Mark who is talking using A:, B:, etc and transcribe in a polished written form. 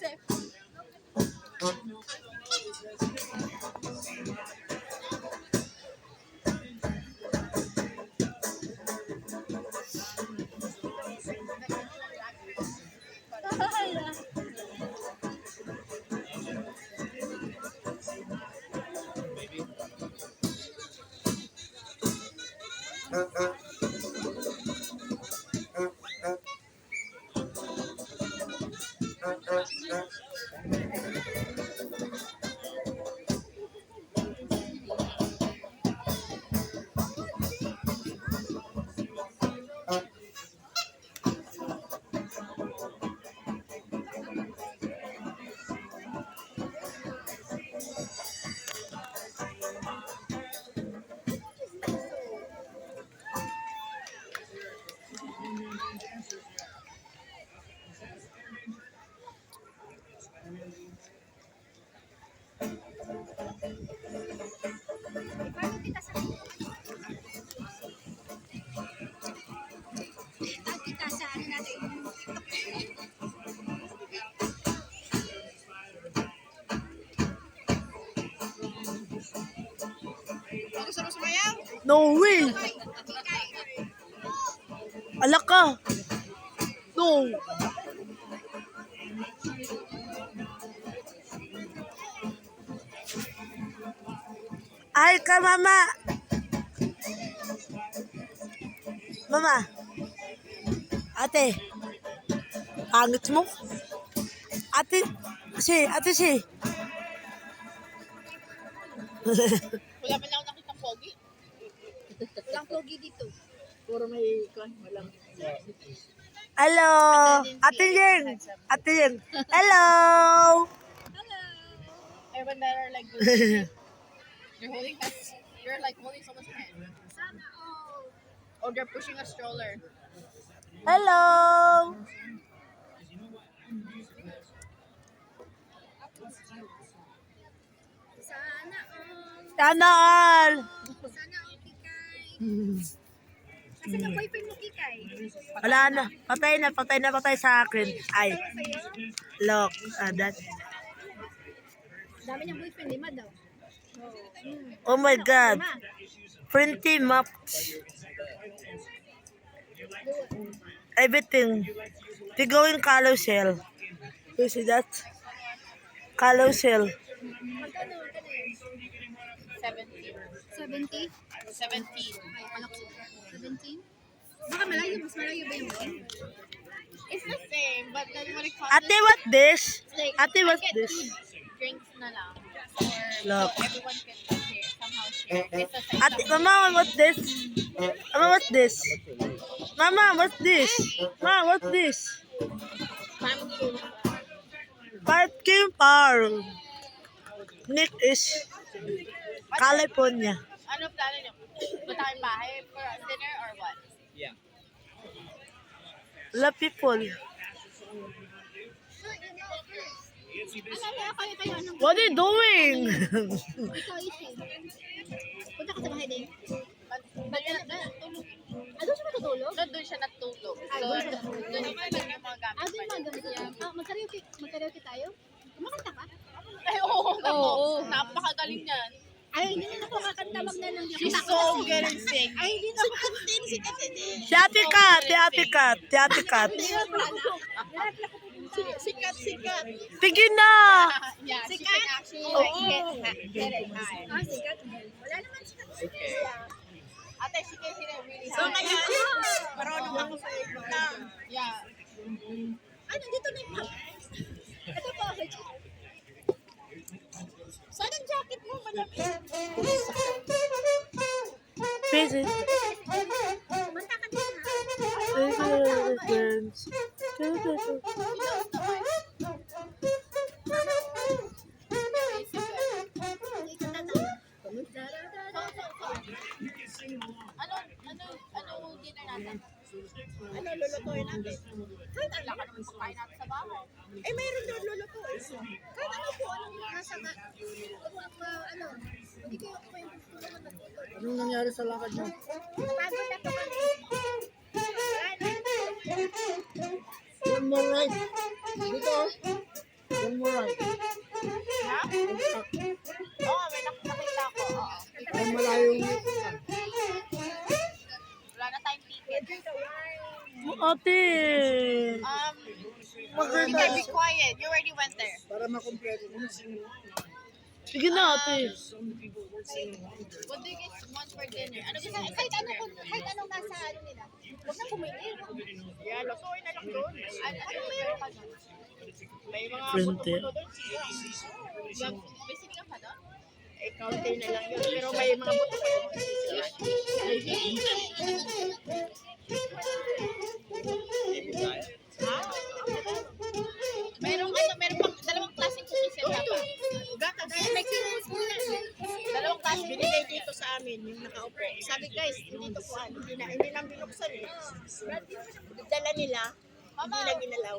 A: Joseph. Kita sa ano natin. Gusto mo sumayaw?
B: No way! Alak ka! No! Ay ka, mama! Mama! Ate! Pangit mo? Ate! Ate si!
A: Wala pa lang ako nakitang pogi. Walang pogi dito.
C: Puro may walang.
B: Hello! Ate Yen! Ate Yen! Hello!
A: Hello. Everyone that are like this. You're like holding someone's hand. Sana all. Or they're pushing a stroller.
B: Hello!
A: Sana all.
B: Sana all!
A: Sana all, Kikay. Kasi na boyfriend mo, Kikay.
B: Wala na. Patay sa akin. Ay. Look. That.
A: Dami niyang boyfriend, 5 daw.
B: Oh my God. Printy maps. Everything. They go in carousel. You see that? Carousel.
A: Magkano yun? 70. 17. Ay, pala ko. 17? Baka malayo, mas malayo ba yung It's the same, but then when it comes
B: Ate, what this?
A: like,
B: Ate,
A: I
B: what
A: get
B: this?
A: 2 drinks na lang. Or
B: Look.
A: so everyone can share, somehow share. It's the same.
B: Ate, mama, what's this? Mama, what's this? Mama, what's this? Mama, what's this? Pumpkin farm. Nick is California.
A: Ano plano niyo? Punta kayong bahay for dinner or what?
B: La people. What are you doing?
A: Ikaw, Ishi. Punta ka sa bahay din. Doon siya matutulog? Doon siya natulog. So, doon yung mga gamit. Doon mga gamit niya. Mag-karaoke tayo? Kumakanta ka? Ay, oo. Napakagaling yan. Ay, hindi na ako kakanta. Wag na lang. She's so good and sing. Ay, hindi na ako kakanta.
B: Si Ate Kat.
A: Sikat.
B: Tigin na!
A: Yeah, sikat? She can actually get it high. Sikat. Wala naman sikat. Ate, she can hit it really high. So, kaya, marunong ako sa iyo. Yeah. Ay, nandito na yung ito po. Saan ang jacket mo, madam?
B: Visit.
A: Manta ka din na. Ano dinner natin? Ano lulutuin natin? Kahit ang laka naman pagkain natin sa bahay. Eh, mayroon doon lulutuin. Kahit ano po, anong nasa ano, hindi ko yung gusto naman natulog.
C: Anong nangyari sa lakad niyo?
A: Pagod ako kami.
C: One more ride. Dito. Yung moray.
A: Ha? Oo, may nakita ko. Oo.
C: Ay malayo yung ikutan.
A: Wala na tayong ticket.
B: Ate.
A: You can be quiet. You already went there.
C: Para makompleto mo.
B: Sige na, ate.
A: What do you guys want for dinner? Ano gusto? Kahit anong nasa ano nila. Huwag na pumili. Yeah, lutuin na lang doon. Ano meron ka doon? May mga
B: Frente.
A: puto-puto doon. May sinigang pa doon? Eh, kaunti na lang yun. Pero may mga buto pa doon. Merong pang dalawang klaseng cookies yan pa. Gata dahil may dalawang klaseng binigay dito sa amin yung nakaupo. Sabi guys, hindi to kuan, hindi na binuksan eh. Dala nila, hindi na ginalaw.